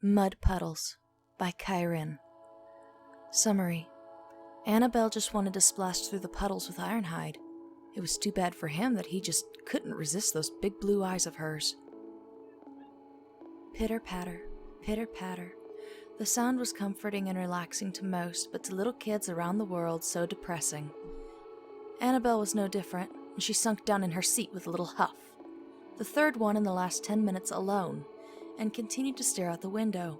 Mud Puddles by Kaiirin. Summary. Annabelle just wanted to splash through the puddles with Ironhide. It was too bad for him that he just couldn't resist those big blue eyes of hers. Pitter-patter, pitter-patter. The sound was comforting and relaxing to most, but to little kids around the world so depressing. Annabelle was no different, and she sunk down in her seat with a little huff. The third one in the last 10 minutes alone, and continued to stare out the window,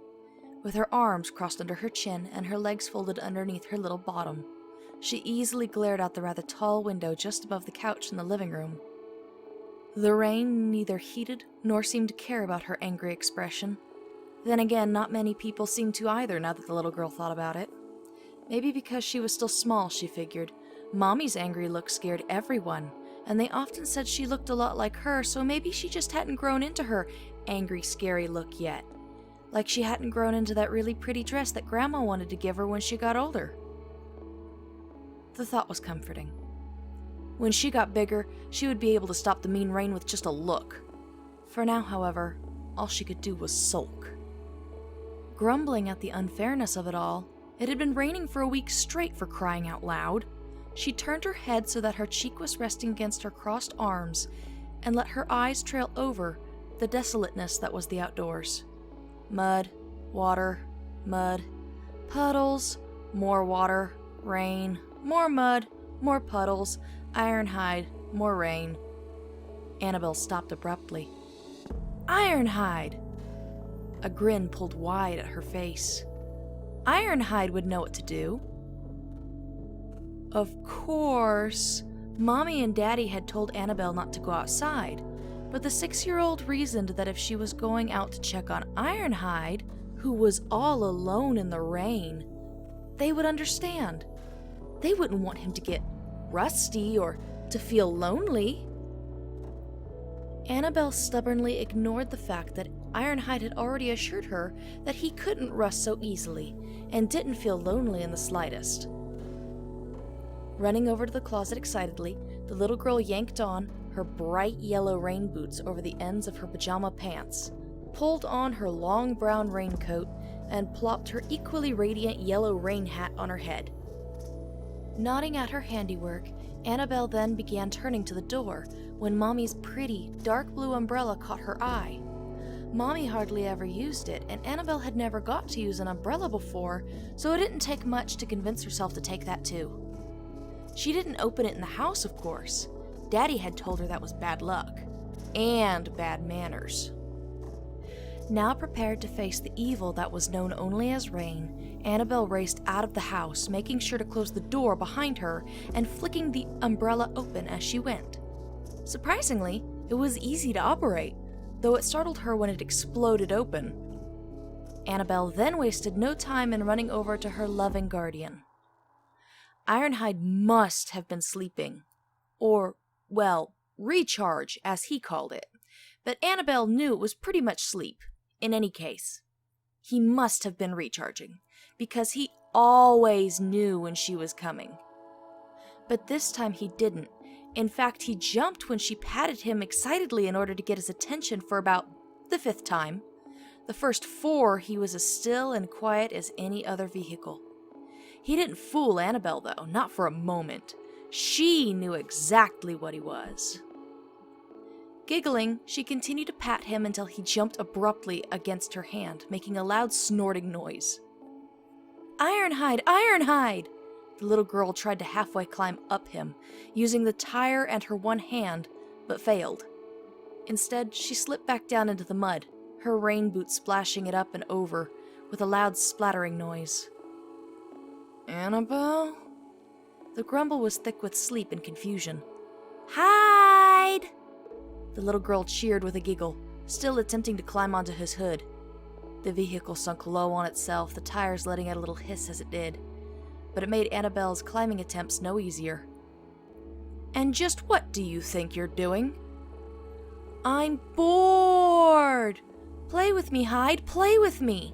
with her arms crossed under her chin and her legs folded underneath her little bottom. She easily glared out the rather tall window just above the couch in the living room. The rain neither heeded nor seemed to care about her angry expression. Then again, not many people seemed to either now that the little girl thought about it. Maybe because she was still small, she figured. Mommy's angry look scared everyone, and they often said she looked a lot like her, so maybe she just hadn't grown into her angry, scary look yet. Like she hadn't grown into that really pretty dress that Grandma wanted to give her when she got older. The thought was comforting. When she got bigger, she would be able to stop the mean rain with just a look. For now, however, all she could do was sulk. Grumbling at the unfairness of it all, it had been raining for a week straight, for crying out loud. She turned her head so that her cheek was resting against her crossed arms and let her eyes trail over the desolateness that was the outdoors. Mud, water, mud, puddles, more water, rain, more mud, more puddles, Ironhide, more rain. Annabelle stopped abruptly. Ironhide! A grin pulled wide at her face. Ironhide would know what to do. Of course, Mommy and Daddy had told Annabelle not to go outside, but the 6-year-old reasoned that if she was going out to check on Ironhide, who was all alone in the rain, they would understand. They wouldn't want him to get rusty or to feel lonely. Annabelle stubbornly ignored the fact that Ironhide had already assured her that he couldn't rust so easily and didn't feel lonely in the slightest. Running over to the closet excitedly, the little girl yanked on her bright yellow rain boots over the ends of her pajama pants, pulled on her long brown raincoat, and plopped her equally radiant yellow rain hat on her head. Nodding at her handiwork, Annabelle then began turning to the door when Mommy's pretty, dark blue umbrella caught her eye. Mommy hardly ever used it, and Annabelle had never got to use an umbrella before, so it didn't take much to convince herself to take that too. She didn't open it in the house, of course. Daddy had told her that was bad luck. And bad manners. Now prepared to face the evil that was known only as rain, Annabelle raced out of the house, making sure to close the door behind her and flicking the umbrella open as she went. Surprisingly, it was easy to operate, though it startled her when it exploded open. Annabelle then wasted no time in running over to her loving guardian. Ironhide must have been sleeping. Or, well, recharge, as he called it. But Annabelle knew it was pretty much sleep, in any case. He must have been recharging, because he always knew when she was coming. But this time he didn't. In fact, he jumped when she patted him excitedly in order to get his attention for about the 5th time. The first 4, he was as still and quiet as any other vehicle. He didn't fool Annabelle, though, not for a moment. She knew exactly what he was. Giggling, she continued to pat him until he jumped abruptly against her hand, making a loud snorting noise. Ironhide! Ironhide! The little girl tried to halfway climb up him, using the tire and her one hand, but failed. Instead, she slipped back down into the mud, her rain boots splashing it up and over, with a loud splattering noise. Annabelle? The grumble was thick with sleep and confusion. Hide! The little girl cheered with a giggle, still attempting to climb onto his hood. The vehicle sunk low on itself, the tires letting out a little hiss as it did. But it made Annabelle's climbing attempts no easier. And just what do you think you're doing? I'm bored! Play with me, Hyde, play with me!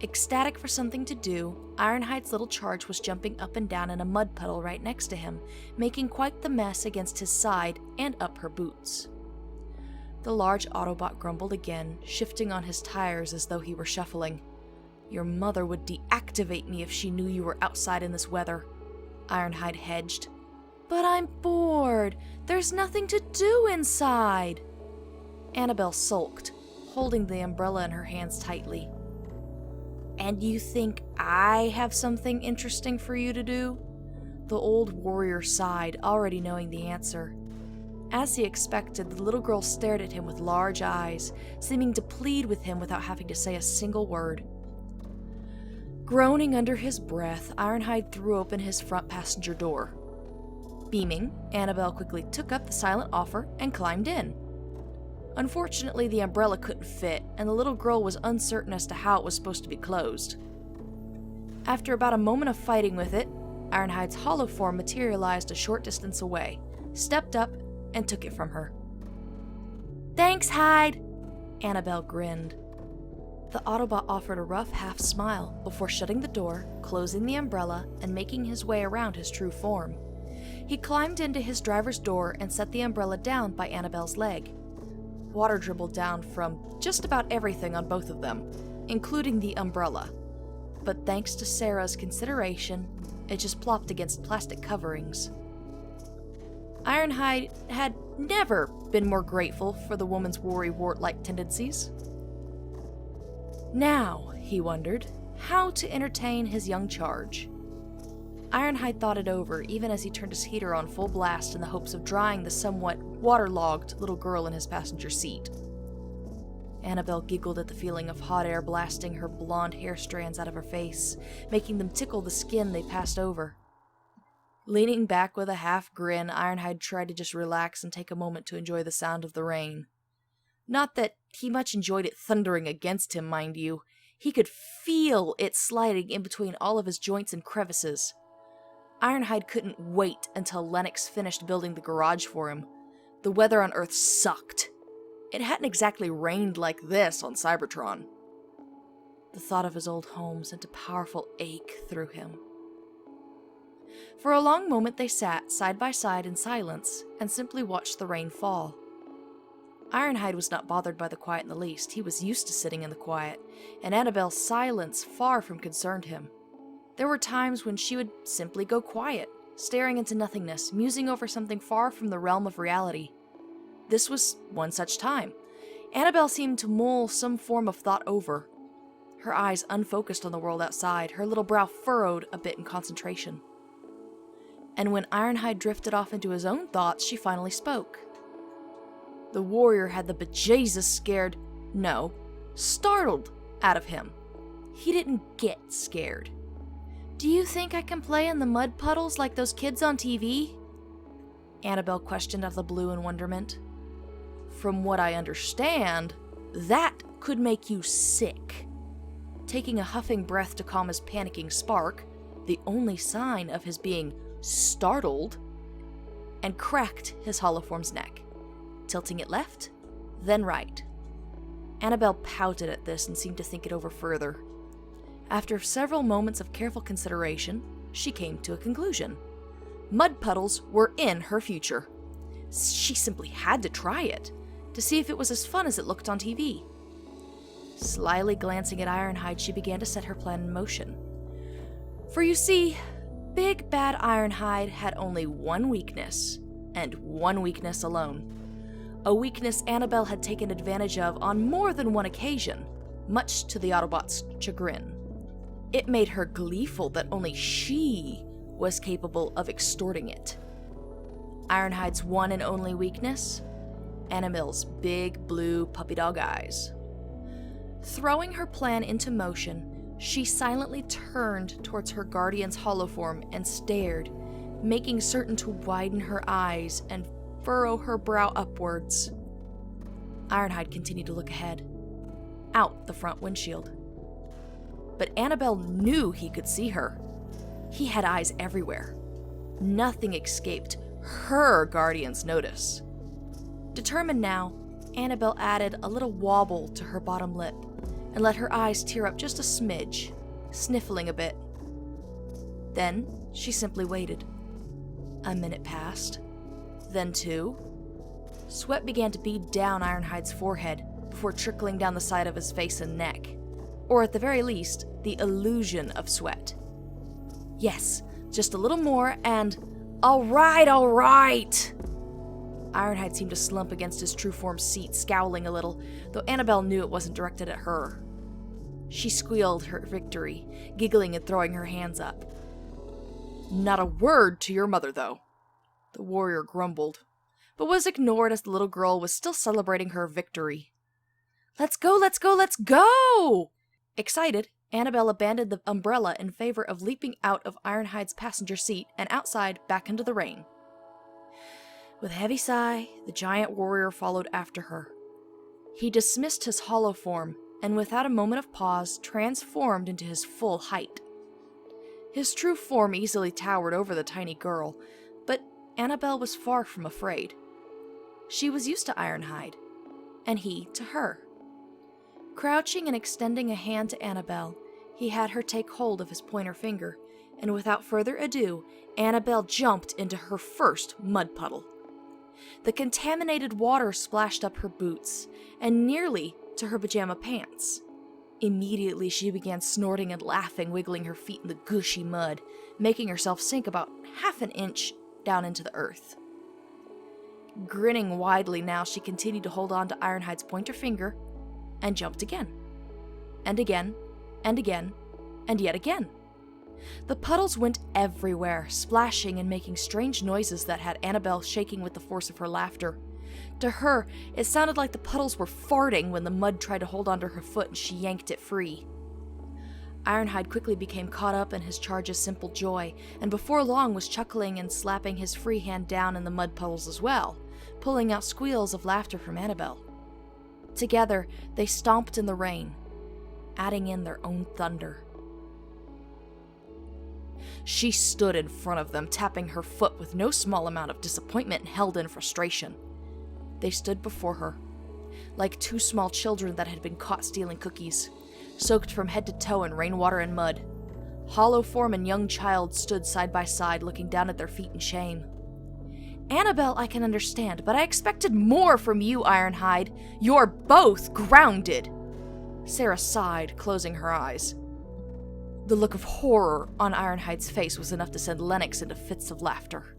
Ecstatic for something to do, Ironhide's little charge was jumping up and down in a mud puddle right next to him, making quite the mess against his side and up her boots. The large Autobot grumbled again, shifting on his tires as though he were shuffling. Your mother would deactivate me if she knew you were outside in this weather, Ironhide hedged. But I'm bored. There's nothing to do inside. Annabelle sulked, holding the umbrella in her hands tightly. And you think I have something interesting for you to do? The old warrior sighed, already knowing the answer. As he expected, the little girl stared at him with large eyes, seeming to plead with him without having to say a single word. Groaning under his breath, Ironhide threw open his front passenger door. Beaming, Annabelle quickly took up the silent offer and climbed in. Unfortunately, the umbrella couldn't fit, and the little girl was uncertain as to how it was supposed to be closed. After about a moment of fighting with it, Ironhide's hollow form materialized a short distance away, stepped up, and took it from her. Thanks, Hyde! Annabelle grinned. The Autobot offered a rough half smile before shutting the door, closing the umbrella, and making his way around his true form. He climbed into his driver's door and set the umbrella down by Annabelle's leg. Water dribbled down from just about everything on both of them, including the umbrella. But thanks to Sarah's consideration, it just plopped against plastic coverings. Ironhide had never been more grateful for the woman's worrywart-like tendencies. Now, he wondered, how to entertain his young charge. Ironhide thought it over, even as he turned his heater on full blast in the hopes of drying the somewhat waterlogged little girl in his passenger seat. Annabelle giggled at the feeling of hot air blasting her blonde hair strands out of her face, making them tickle the skin they passed over. Leaning back with a half grin, Ironhide tried to just relax and take a moment to enjoy the sound of the rain. Not that he much enjoyed it thundering against him, mind you. He could feel it sliding in between all of his joints and crevices. Ironhide couldn't wait until Lennox finished building the garage for him. The weather on Earth sucked. It hadn't exactly rained like this on Cybertron. The thought of his old home sent a powerful ache through him. For a long moment they sat side by side in silence and simply watched the rain fall. Ironhide was not bothered by the quiet in the least. He was used to sitting in the quiet, and Annabelle's silence far from concerned him. There were times when she would simply go quiet, staring into nothingness, musing over something far from the realm of reality. This was one such time. Annabelle seemed to mull some form of thought over. Her eyes unfocused on the world outside, her little brow furrowed a bit in concentration. And when Ironhide drifted off into his own thoughts, she finally spoke. The warrior had the bejesus startled out of him. He didn't get scared. Do you think I can play in the mud puddles like those kids on TV? Annabelle questioned out of the blue in wonderment. From what I understand, that could make you sick. Taking a huffing breath to calm his panicking spark, the only sign of his being startled, and cracked his holoform's neck, tilting it left, then right. Annabelle pouted at this and seemed to think it over further. After several moments of careful consideration, she came to a conclusion. Mud puddles were in her future. She simply had to try it, to see if it was as fun as it looked on TV. Slyly glancing at Ironhide, she began to set her plan in motion. For you see, Big Bad Ironhide had only one weakness, and one weakness alone. A weakness Annabelle had taken advantage of on more than one occasion, much to the Autobot's chagrin. It made her gleeful that only she was capable of extorting it. Ironhide's one and only weakness? Annabelle's big blue puppy dog eyes. Throwing her plan into motion, she silently turned towards her guardian's holoform and stared, making certain to widen her eyes and furrow her brow upwards. Ironhide continued to look ahead, out the front windshield. But Annabelle knew he could see her. He had eyes everywhere. Nothing escaped her guardian's notice. Determined now, Annabelle added a little wobble to her bottom lip and let her eyes tear up just a smidge, sniffling a bit. Then she simply waited. A minute passed, then 2, Sweat began to bead down Ironhide's forehead before trickling down the side of his face and neck. Or at the very least, the illusion of sweat. Yes, just a little more and... All right! Ironhide seemed to slump against his true-form seat, scowling a little, though Annabelle knew it wasn't directed at her. She squealed her victory, giggling and throwing her hands up. "Not a word to your mother, though," the warrior grumbled, but was ignored as the little girl was still celebrating her victory. Let's go, let's go, let's go! Excited, Annabelle abandoned the umbrella in favor of leaping out of Ironhide's passenger seat and outside back into the rain. With a heavy sigh, the giant warrior followed after her. He dismissed his hollow form and without a moment of pause transformed into his full height. His true form easily towered over the tiny girl, but Annabelle was far from afraid. She was used to Ironhide, and he to her. Crouching and extending a hand to Annabelle, he had her take hold of his pointer finger, and without further ado, Annabelle jumped into her first mud puddle. The contaminated water splashed up her boots, and nearly to her pajama pants. Immediately she began snorting and laughing, wiggling her feet in the gushy mud, making herself sink about half an inch down into the earth. Grinning widely now, she continued to hold on to Ironhide's pointer finger, and jumped again. And again, and again, and yet again. The puddles went everywhere, splashing and making strange noises that had Annabelle shaking with the force of her laughter. To her, it sounded like the puddles were farting when the mud tried to hold onto her foot and she yanked it free. Ironhide quickly became caught up in his charge's simple joy, and before long was chuckling and slapping his free hand down in the mud puddles as well, pulling out squeals of laughter from Annabelle. Together, they stomped in the rain, adding in their own thunder. She stood in front of them, tapping her foot with no small amount of disappointment and held in frustration. They stood before her, like two small children that had been caught stealing cookies, soaked from head to toe in rainwater and mud. Hollow form and young child stood side by side, looking down at their feet in shame. Annabelle, I can understand, but I expected more from you, Ironhide. You're both grounded. Sarah sighed, closing her eyes. The look of horror on Ironhide's face was enough to send Lennox into fits of laughter.